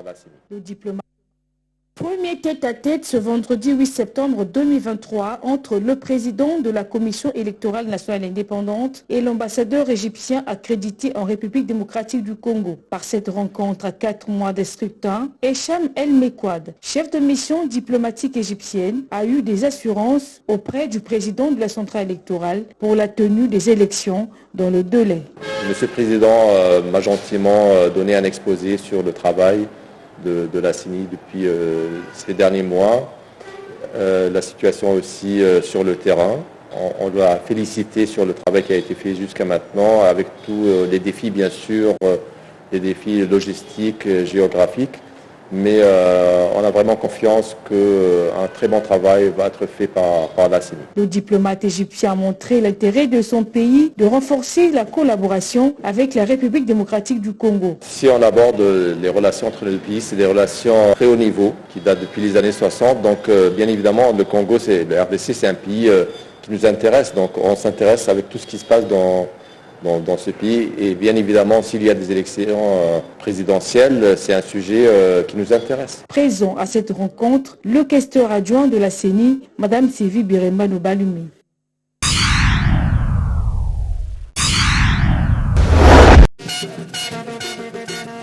la CENI. Le diplomate. Premier tête-à-tête ce vendredi 8 septembre 2023 entre le président de la Commission électorale nationale indépendante et l'ambassadeur égyptien accrédité en République démocratique du Congo. Par cette rencontre à 4 mois des scrutins, Echam El Mekwad, chef de mission diplomatique égyptienne, a eu des assurances auprès du président de la centrale électorale pour la tenue des élections dans le délai. Monsieur le Président m'a gentiment donné un exposé sur le travail de la CENI depuis ces derniers mois, la situation aussi sur le terrain. On doit féliciter sur le travail qui a été fait jusqu'à maintenant, avec tous les défis bien sûr, les défis logistiques, géographiques, mais on a vraiment confiance qu'un très bon travail va être fait par la CENI. Le diplomate égyptien a montré l'intérêt de son pays de renforcer la collaboration avec la République démocratique du Congo. Si on aborde les relations entre les deux pays, c'est des relations très haut niveau qui datent depuis les années 60. Donc bien évidemment, le Congo, le RDC, c'est un pays qui nous intéresse. Donc on s'intéresse avec tout ce qui se passe dans ce pays. Et bien évidemment, s'il y a des élections présidentielles, c'est un sujet qui nous intéresse. Présent à cette rencontre, le questeur adjoint de la CENI, Mme Sylvie Biremano Balumi.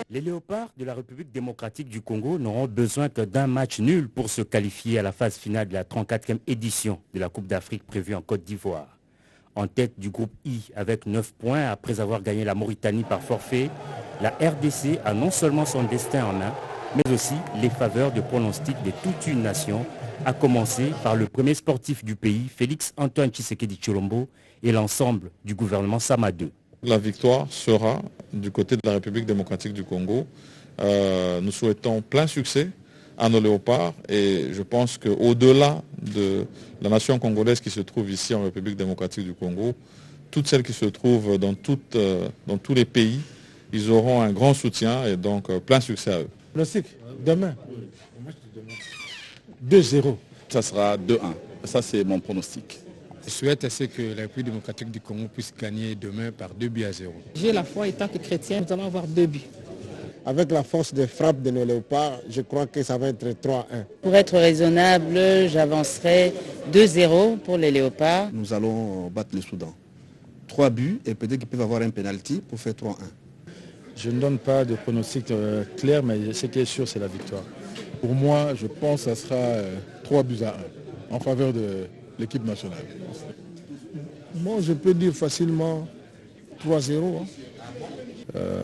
Les léopards de la République démocratique du Congo n'auront besoin que d'un match nul pour se qualifier à la phase finale de la 34e édition de la Coupe d'Afrique prévue en Côte d'Ivoire. En tête du groupe I avec 9 points après avoir gagné la Mauritanie par forfait, la RDC a non seulement son destin en main, mais aussi les faveurs de pronostic de toute une nation, à commencer par le premier sportif du pays, Félix Antoine Tshisekedi Tshilombo, et l'ensemble du gouvernement Sama II. La victoire sera du côté de la République démocratique du Congo. Nous souhaitons plein succès à nos léopards et je pense qu'au-delà de la nation congolaise qui se trouve ici en République démocratique du Congo, toutes celles qui se trouvent dans tous les pays, ils auront un grand soutien et donc plein succès à eux. Demain, 2-0. Ça sera 2-1. Ça, c'est mon pronostic. Je souhaite que la République démocratique du Congo puisse gagner demain par 2-0. J'ai la foi, étant que chrétien, nous allons avoir 2 buts. Avec la force de frappe de nos léopards, je crois que ça va être 3-1. Pour être raisonnable, j'avancerai 2-0 pour les léopards. Nous allons battre le Soudan. 3 buts et peut-être qu'ils peuvent avoir un penalty pour faire 3-1. Je ne donne pas de pronostic clair, mais ce qui est sûr, c'est la victoire. Pour moi, je pense que ça sera 3-1 en faveur de l'équipe nationale. Moi, je peux dire facilement 3-0.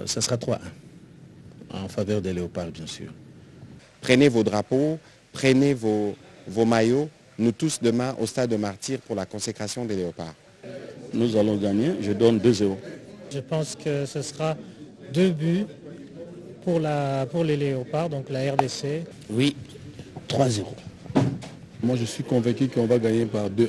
Ça sera 3-1 en faveur des léopards, bien sûr. Prenez vos drapeaux, prenez vos maillots. Nous tous demain au stade de Martyrs pour la consécration des léopards. Nous allons gagner, je donne 2-0. Je pense que ce sera 2 buts pour les léopards, donc la RDC. Oui, 3-0. Moi, je suis convaincu qu'on va gagner par 2-1.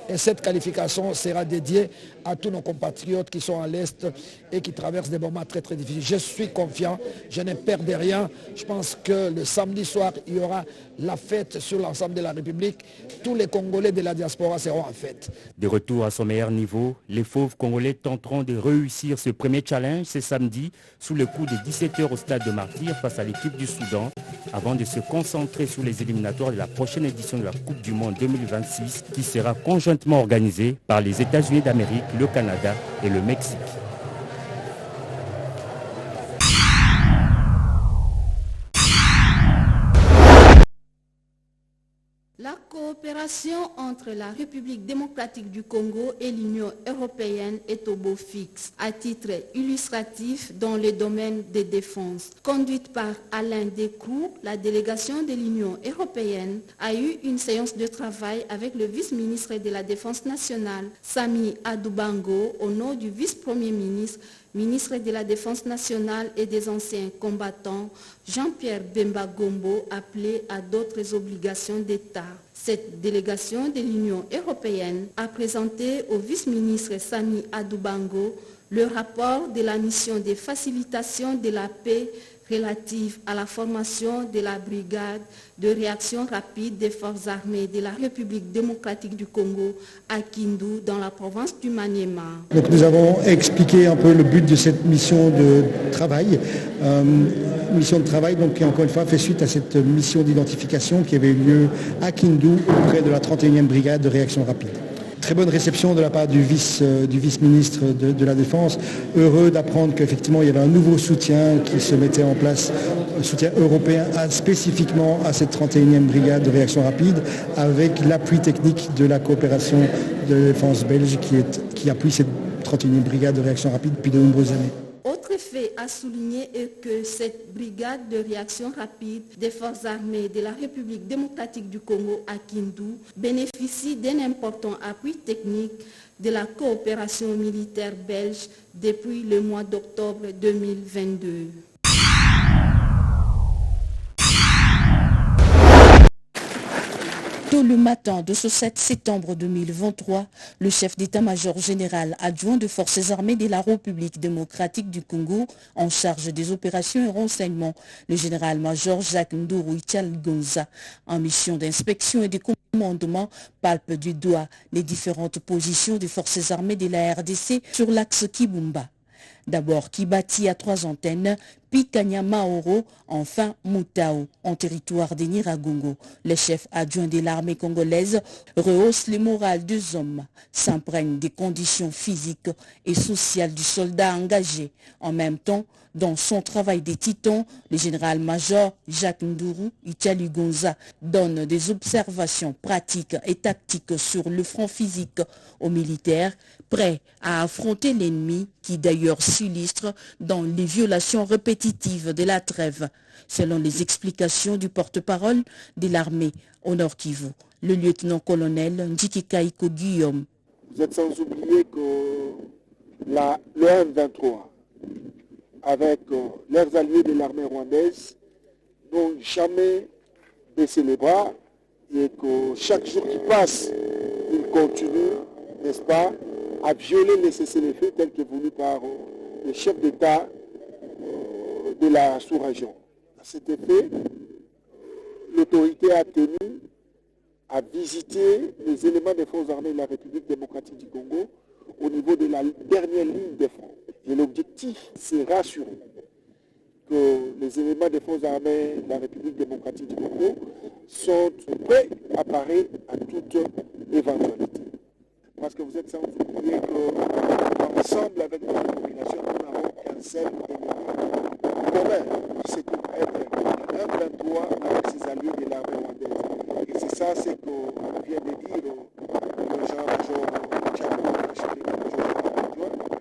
Et cette qualification sera dédiée à tous nos compatriotes qui sont à l'Est et qui traversent des moments très très difficiles. Je suis confiant, je ne perds de rien. Je pense que le samedi soir, il y aura la fête sur l'ensemble de la République. Tous les Congolais de la diaspora seront en fête. De retour à son meilleur niveau, les fauves congolais tenteront de réussir ce premier challenge ce samedi sous le coup de 17h au stade de Martyrs face à l'équipe du Soudan avant de se concentrer sur les éliminatoires de la prochaine édition de la Coupe du Monde 2026 qui sera conjointement organisée par les États-Unis d'Amérique, le Canada et le Mexique. La coopération entre la République démocratique du Congo et l'Union européenne est au beau fixe. À titre illustratif, dans le domaine des défenses, conduite par Alain Descroux, la délégation de l'Union européenne a eu une séance de travail avec le vice-ministre de la Défense nationale, Sami Adoubango, au nom du vice-premier ministre, ministre de la Défense nationale et des anciens combattants, Jean-Pierre Bemba Gombo, appelé à d'autres obligations d'État. Cette délégation de l'Union européenne a présenté au vice-ministre Sami Adoubango le rapport de la mission de facilitation de la paix relative à la formation de la brigade de réaction rapide des forces armées de la République démocratique du Congo à Kindu dans la province du Maniema. Donc nous avons expliqué un peu le but de cette mission de travail. Donc, qui encore une fois fait suite à cette mission d'identification qui avait eu lieu à Kindu auprès de la 31e brigade de réaction rapide. Très bonne réception de la part du vice-ministre de la Défense. Heureux d'apprendre qu'effectivement il y avait un nouveau soutien qui se mettait en place, un soutien européen spécifiquement à cette 31e brigade de réaction rapide, avec l'appui technique de la coopération de la défense belge qui appuie cette 31e brigade de réaction rapide depuis de nombreuses années. Autre fait à souligner est que cette brigade de réaction rapide des forces armées de la République démocratique du Congo à Kindu bénéficie d'un important appui technique de la coopération militaire belge depuis le mois d'octobre 2022. Tôt le matin de ce 7 septembre 2023, le chef d'état-major général adjoint de forces armées de la République démocratique du Congo en charge des opérations et renseignements, le général-major Jacques Nduru Itsaligonza, en mission d'inspection et de commandement, palpe du doigt les différentes positions des forces armées de la RDC sur l'axe Kibumba. D'abord Kibati à 3 antennes, puis Kanyamaoro, enfin Mutao, en territoire de Nyiragongo. Le chef adjoint de l'armée congolaise rehausse le moral des hommes, s'imprègne des conditions physiques et sociales du soldat engagé. En même temps, dans son travail des titans, le général-major Jacques Nduru Itsaligonza donne des observations pratiques et tactiques sur le front physique aux militaires, prêts à affronter l'ennemi qui d'ailleurs s'illustre dans les violations répétitives de la trêve, selon les explications du porte-parole de l'armée au Nord Kivu, le lieutenant-colonel Ndjiki Kaiko Guillaume. Vous êtes sans oublier que le M23, avec leurs alliés de l'armée rwandaise, n'ont jamais baissé les bras et que chaque jour qui passe, ils continuent, n'est-ce pas, à violer les cessez-le-feu tels que voulus par les chefs d'État de la sous-région. À cet effet, l'autorité a tenu à visiter les éléments des forces armées de la République démocratique du Congo au niveau de la dernière ligne de front. Et l'objectif, c'est rassurer que les éléments des forces armées de la République démocratique du Congo sont prêts à parer à toute éventualité. Parce que vous êtes sans oublier qu'ensemble avec notre population, nous n'avons qu'un seul ennemi commun, qui se trouve être un 23 avec ses alliés de l'armée rwandaise. Et c'est ça, c'est qu'on vient de dire le général-major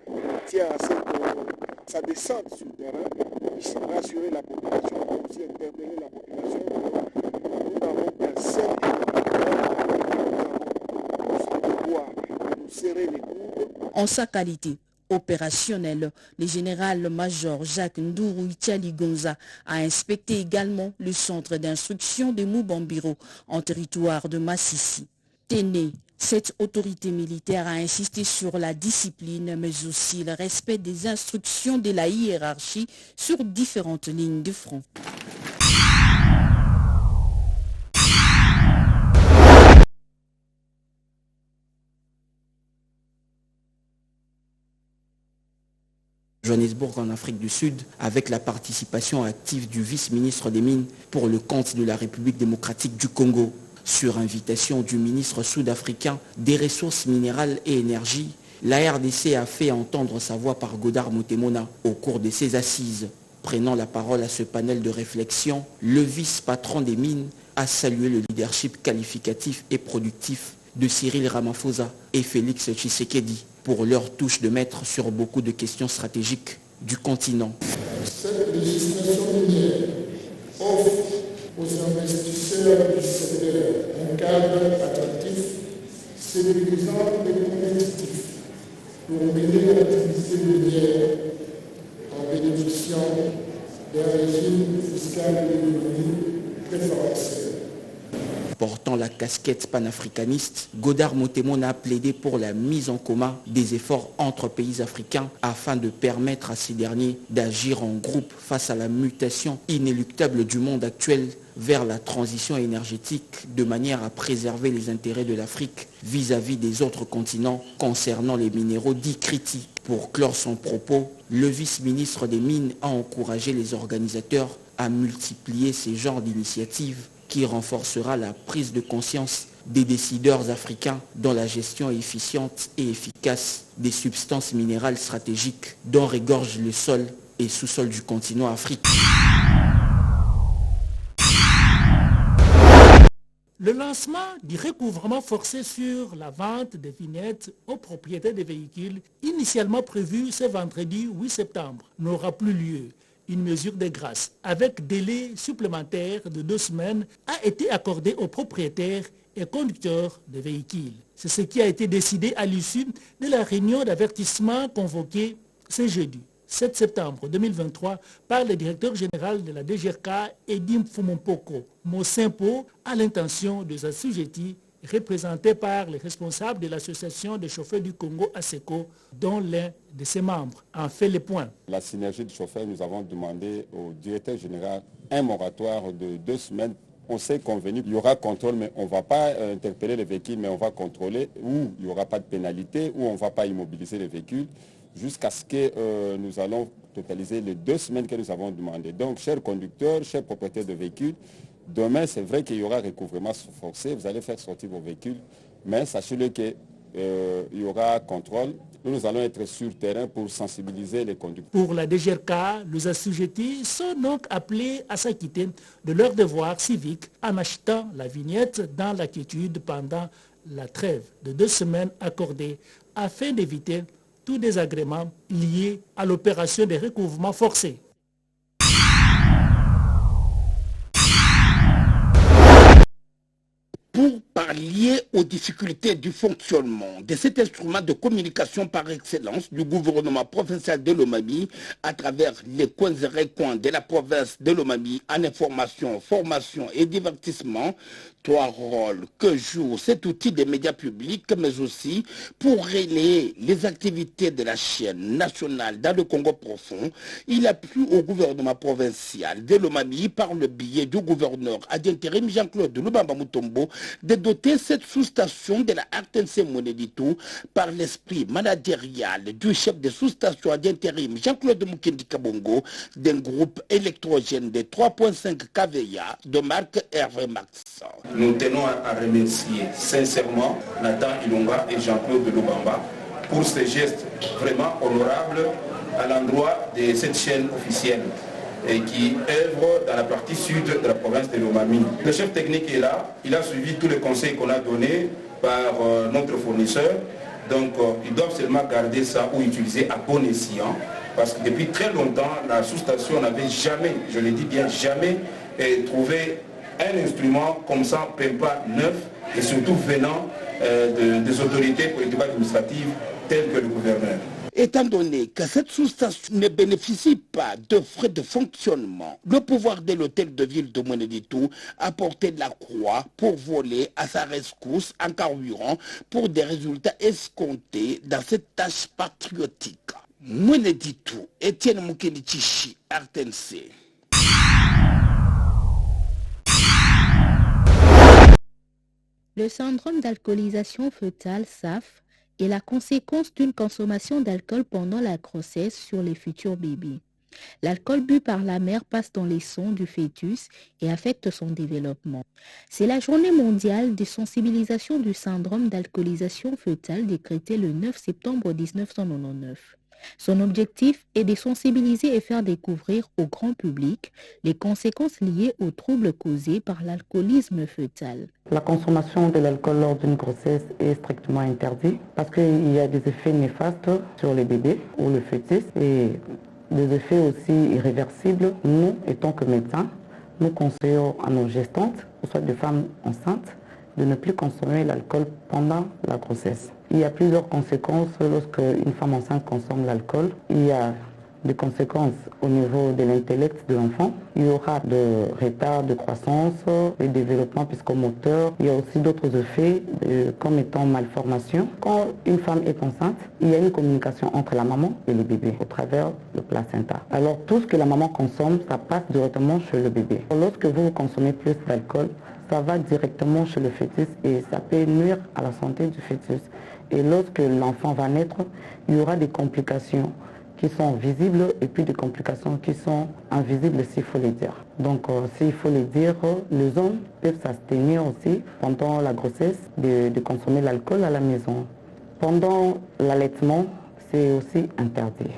il tient à ce que ça descende sur le terrain, puisse rassurer la population, mais aussi interpeller la population. Nous n'avons qu'un seul En sa qualité opérationnelle, le général-major Jacques Nduru Itsaligonza a inspecté également le centre d'instruction de Mubambiro en territoire de Massissi. Téné, cette autorité militaire a insisté sur la discipline mais aussi le respect des instructions de la hiérarchie sur différentes lignes de front. Johannesburg en Afrique du Sud, avec la participation active du vice-ministre des Mines pour le compte de la République démocratique du Congo. Sur invitation du ministre sud-africain des Ressources minérales et énergie, la RDC a fait entendre sa voix par Godard Motemona au cours de ses assises. Prenant la parole à ce panel de réflexion, le vice-patron des Mines a salué le leadership qualificatif et productif de Cyril Ramaphosa et Félix Tshisekedi pour leur touche de maître sur beaucoup de questions stratégiques du continent. Cette législation minière offre aux investisseurs du secteur un cadre attractif, sécurisant et compétitif pour mener l'activité minière en bénéficiant d'un régime fiscal et économique préférentiel. Portant la casquette panafricaniste, Godard Motemona a plaidé pour la mise en commun des efforts entre pays africains afin de permettre à ces derniers d'agir en groupe face à la mutation inéluctable du monde actuel vers la transition énergétique de manière à préserver les intérêts de l'Afrique vis-à-vis des autres continents concernant les minéraux dits critiques. Pour clore son propos, le vice-ministre des Mines a encouragé les organisateurs à multiplier ces genres d'initiatives qui renforcera la prise de conscience des décideurs africains dans la gestion efficiente et efficace des substances minérales stratégiques dont regorge le sol et sous-sol du continent africain. Le lancement du recouvrement forcé sur la vente des vignettes aux propriétaires des véhicules, initialement prévu ce vendredi 8 septembre, n'aura plus lieu. Une mesure de grâce avec délai supplémentaire de 2 semaines a été accordée aux propriétaires et conducteurs de véhicules. C'est ce qui a été décidé à l'issue de la réunion d'avertissement convoquée ce jeudi 7 septembre 2023 par le directeur général de la DGRK, Edim Fumompoko Mosimpo, à l'intention des assujettis représentés par les responsables de l'association des chauffeurs du Congo ASECO, dont l'un de ses membres en fait le point. La synergie des chauffeurs, nous avons demandé au directeur général un moratoire de 2 semaines. On s'est convenu qu'il y aura contrôle, mais on ne va pas interpeller les véhicules, mais on va contrôler où il n'y aura pas de pénalité, où on ne va pas immobiliser les véhicules, jusqu'à ce que nous allons totaliser les 2 semaines que nous avons demandé. Donc, chers conducteurs, chers propriétaires de véhicules, demain, c'est vrai qu'il y aura recouvrement forcé, vous allez faire sortir vos véhicules, mais sachez-le qu'il y aura contrôle. Nous allons être sur terrain pour sensibiliser les conducteurs. Pour la DGRK, les assujettis sont donc appelés à s'acquitter de leurs devoirs civiques en achetant la vignette dans la quiétude pendant la trêve de 2 semaines accordée afin d'éviter tout désagrément lié à l'opération de recouvrement forcé. Pour pallier aux difficultés du fonctionnement de cet instrument de communication par excellence du gouvernement provincial de Lomami à travers les coins et recoins de la province de Lomami en information, formation et divertissement, 3 rôles que joue cet outil des médias publics, mais aussi pour relayer les activités de la chaîne nationale dans le Congo profond. Il a plu au gouvernement provincial de Lomami, par le biais du gouverneur à d'intérim Jean-Claude Lubamba Mutombo, de doter cette sous-station de la RTNC Moneditou par l'esprit managérial du chef de sous-station à d'intérim Jean-Claude Mukendi Kabongo d'un groupe électrogène de 3.5 kVA de marque Hervé Max. Nous tenons à remercier sincèrement Nathan Ilonga et Jean-Claude Lubamba pour ce geste vraiment honorable à l'endroit de cette chaîne officielle et qui œuvre dans la partie sud de la province de Lomami. Le chef technique est là, il a suivi tous les conseils qu'on a donnés par notre fournisseur. Donc ils doivent seulement garder ça ou utiliser à bon escient, parce que depuis très longtemps, la sous-station n'avait jamais, je le dis bien jamais, trouvé un instrument comme ça, PEMPA neuf, et surtout venant des autorités politiques administratives telles que le gouverneur. Étant donné que cette sous-station ne bénéficie pas de frais de fonctionnement, le pouvoir de l'hôtel de ville de Moneditou a porté de la croix pour voler à sa rescousse en carburant pour des résultats escomptés dans cette tâche patriotique. Moneditou, Étienne Mukelichichi, RTNC. Le syndrome d'alcoolisation fœtale, SAF, est la conséquence d'une consommation d'alcool pendant la grossesse sur les futurs bébés. L'alcool bu par la mère passe dans les sangs du fœtus et affecte son développement. C'est la journée mondiale de sensibilisation du syndrome d'alcoolisation fœtale décrétée le 9 septembre 1999. Son objectif est de sensibiliser et faire découvrir au grand public les conséquences liées aux troubles causés par l'alcoolisme fœtal. La consommation de l'alcool lors d'une grossesse est strictement interdite parce qu'il y a des effets néfastes sur les bébés ou le fœtus et des effets aussi irréversibles. Nous, étant que médecins, nous conseillons à nos gestantes, soit des femmes enceintes, de ne plus consommer l'alcool pendant la grossesse. Il y a plusieurs conséquences lorsque une femme enceinte consomme l'alcool. Il y a des conséquences au niveau de l'intellect de l'enfant. Il y aura de retard de croissance, de développement psychomoteur. Il y a aussi d'autres effets comme étant malformation. Quand une femme est enceinte, il y a une communication entre la maman et le bébé au travers le placenta. Alors tout ce que la maman consomme, ça passe directement chez le bébé. Lorsque vous consommez plus d'alcool, ça va directement chez le fœtus et ça peut nuire à la santé du fœtus. Et lorsque l'enfant va naître, il y aura des complications qui sont visibles et puis des complications qui sont invisibles, s'il faut les dire. Donc s'il faut les dire, les hommes peuvent s'abstenir aussi pendant la grossesse de consommer l'alcool à la maison. Pendant l'allaitement, c'est aussi interdit.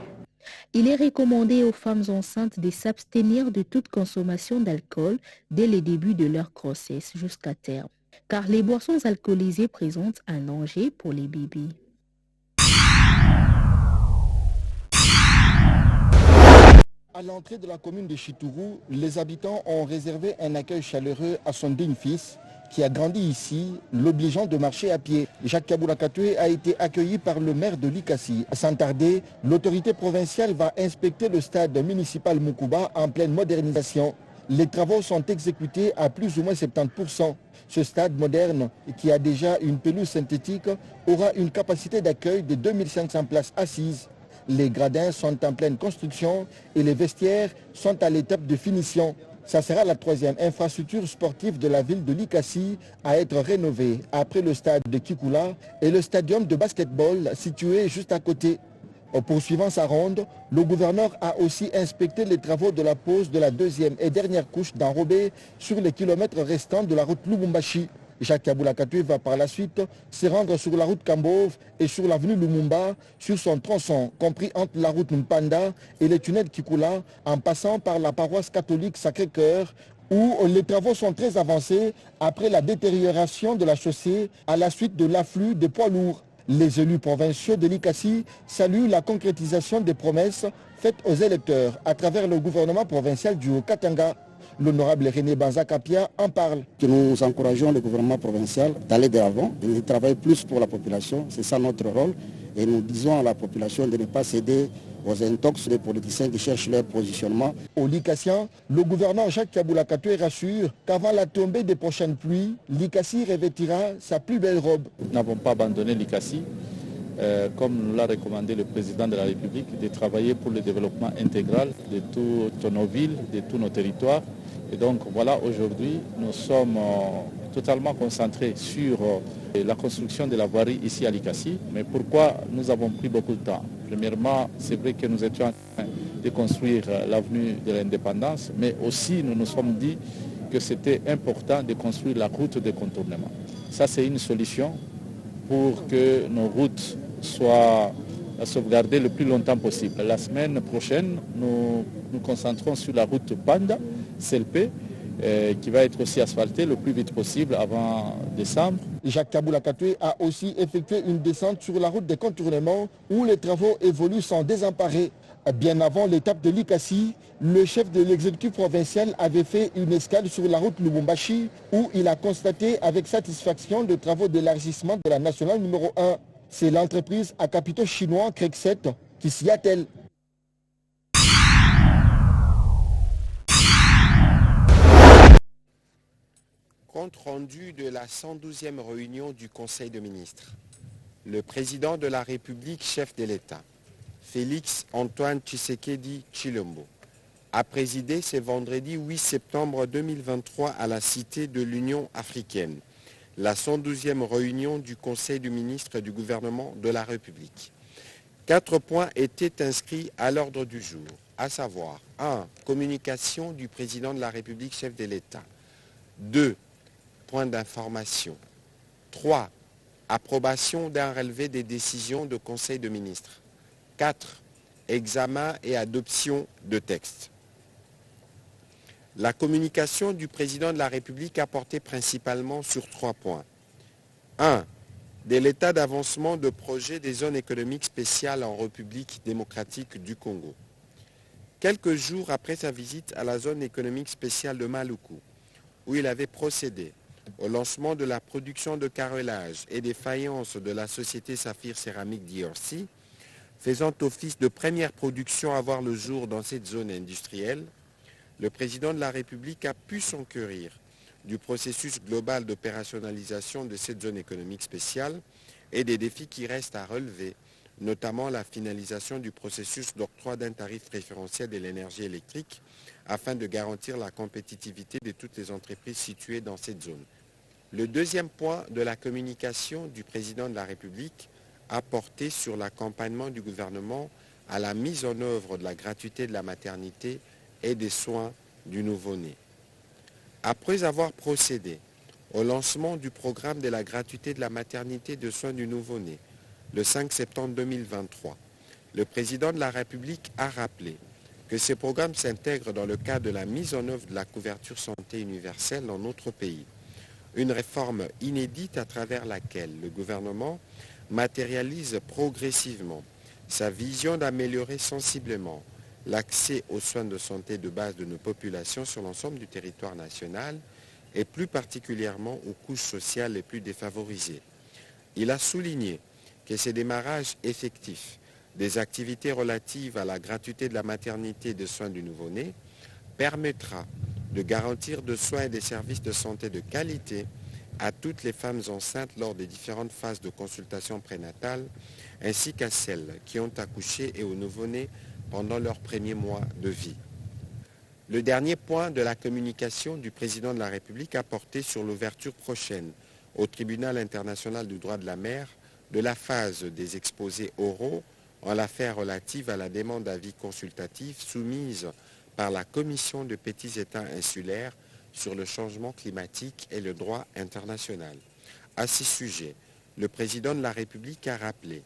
Il est recommandé aux femmes enceintes de s'abstenir de toute consommation d'alcool dès le début de leur grossesse jusqu'à terme, car les boissons alcoolisées présentent un danger pour les bébés. À l'entrée de la commune de Chitourou, les habitants ont réservé un accueil chaleureux à son digne fils, qui a grandi ici, l'obligeant de marcher à pied. Jacques Kaboula Katoué a été accueilli par le maire de Likasi. Sans tarder, l'autorité provinciale va inspecter le stade municipal Moukouba en pleine modernisation. Les travaux sont exécutés à plus ou moins 70%. Ce stade moderne, qui a déjà une pelouse synthétique, aura une capacité d'accueil de 2500 places assises. Les gradins sont en pleine construction et les vestiaires sont à l'étape de finition. Ça sera la troisième infrastructure sportive de la ville de Likasi à être rénovée après le stade de Kikoula et le stadium de basketball situé juste à côté. En poursuivant sa ronde, le gouverneur a aussi inspecté les travaux de la pose de la deuxième et dernière couche d'enrobé sur les kilomètres restants de la route Lubumbashi. Jacques Kaboula Katoué va par la suite se rendre sur la route Kambov et sur l'avenue Lumumba sur son tronçon, compris entre la route Mpanda et les tunnels Kikoula, en passant par la paroisse catholique Sacré-Cœur, où les travaux sont très avancés après la détérioration de la chaussée à la suite de l'afflux des poids lourds. Les élus provinciaux de Likasi saluent la concrétisation des promesses faites aux électeurs à travers le gouvernement provincial du Haut-Katanga. L'honorable René Banza-Kapia en parle. Nous encourageons le gouvernement provincial d'aller de l'avant, de travailler plus pour la population, c'est ça notre rôle. Et nous disons à la population de ne pas céder aux intox des politiciens qui cherchent leur positionnement. Au Likassien, le gouverneur Jacques Kaboula Katoué rassure qu'avant la tombée des prochaines pluies, Likasi revêtira sa plus belle robe. Nous n'avons pas abandonné Likasi, comme l'a recommandé le président de la République, de travailler pour le développement intégral de toutes nos villes, de tous nos territoires. Et donc voilà, aujourd'hui, nous sommes totalement concentrés sur la construction de la voirie ici à Likasi. Mais pourquoi nous avons pris beaucoup de temps? Premièrement, c'est vrai que nous étions en train de construire l'avenue de l'indépendance, mais aussi nous nous sommes dit que c'était important de construire la route de contournement. Ça, c'est une solution pour que nos routes soient sauvegardées le plus longtemps possible. La semaine prochaine, nous nous concentrons sur la route Banda, CLP, qui va être aussi asphaltée le plus vite possible avant décembre. Jacques Kaboula Katoué a aussi effectué une descente sur la route des contournements où les travaux évoluent sans désemparer. Bien avant l'étape de Likasi, le chef de l'exécutif provincial avait fait une escale sur la route Lubumbashi où il a constaté avec satisfaction les travaux d'élargissement de la nationale numéro 1. C'est l'entreprise à capitaux chinois Crexet qui s'y attelle. Compte rendu de la 112e réunion du Conseil de ministres. Le président de la République, chef de l'État, Félix Antoine Tshisekedi Tshilombo, a présidé ce vendredi 8 septembre 2023 à la Cité de l'Union africaine, la 112e réunion du Conseil des ministres du gouvernement de la République. 4 points étaient inscrits à l'ordre du jour, à savoir 1. Communication du président de la République, chef de l'État. 2. Point d'information. 3. Approbation d'un relevé des décisions de Conseil de ministres. 4. Examen et adoption de textes. La communication du président de la République a porté principalement sur 3 points. 1. De l'état d'avancement de projet des zones économiques spéciales en République démocratique du Congo. Quelques jours après sa visite à la zone économique spéciale de Maluku, où il avait procédé au lancement de la production de carrelage et des faïences de la société Saphir Céramique d'IRC, faisant office de première production à voir le jour dans cette zone industrielle, le président de la République a pu s'enquérir du processus global d'opérationnalisation de cette zone économique spéciale et des défis qui restent à relever, notamment la finalisation du processus d'octroi d'un tarif préférentiel de l'énergie électrique afin de garantir la compétitivité de toutes les entreprises situées dans cette zone. Le deuxième point de la communication du président de la République a porté sur l'accompagnement du gouvernement à la mise en œuvre de la gratuité de la maternité et des soins du nouveau-né. Après avoir procédé au lancement du programme de la gratuité de la maternité et de soins du nouveau-né le 5 septembre 2023, le président de la République a rappelé que ce programme s'intègre dans le cadre de la mise en œuvre de la couverture santé universelle dans notre pays. Une réforme inédite à travers laquelle le gouvernement matérialise progressivement sa vision d'améliorer sensiblement l'accès aux soins de santé de base de nos populations sur l'ensemble du territoire national et plus particulièrement aux couches sociales les plus défavorisées. Il a souligné que ces démarrages effectifs des activités relatives à la gratuité de la maternité et des soins du nouveau-né permettra de garantir des soins et des services de santé de qualité à toutes les femmes enceintes lors des différentes phases de consultation prénatale, ainsi qu'à celles qui ont accouché et aux nouveau-nés pendant leurs premiers mois de vie. Le dernier point de la communication du président de la République a porté sur l'ouverture prochaine au Tribunal international du droit de la mer de la phase des exposés oraux en l'affaire relative à la demande d'avis consultatif soumise par la Commission de petits États insulaires sur le changement climatique et le droit international. À ce sujet, le président de la République a rappelé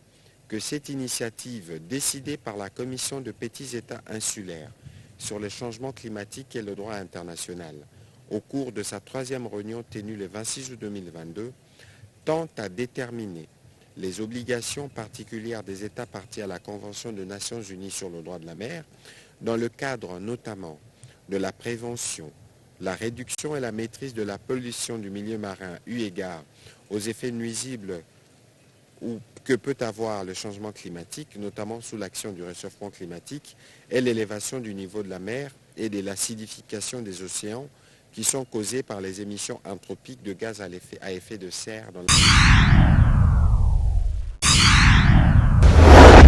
que cette initiative décidée par la Commission de petits États insulaires sur le changement climatique et le droit international au cours de sa 3e réunion tenue le 26 août 2022 tente à déterminer les obligations particulières des États partis à la Convention des Nations Unies sur le droit de la mer dans le cadre notamment de la prévention, la réduction et la maîtrise de la pollution du milieu marin eu égard aux effets nuisibles que peut avoir le changement climatique, notamment sous l'action du réchauffement climatique et l'élévation du niveau de la mer et de l'acidification des océans qui sont causées par les émissions anthropiques de gaz à effet de serre dans la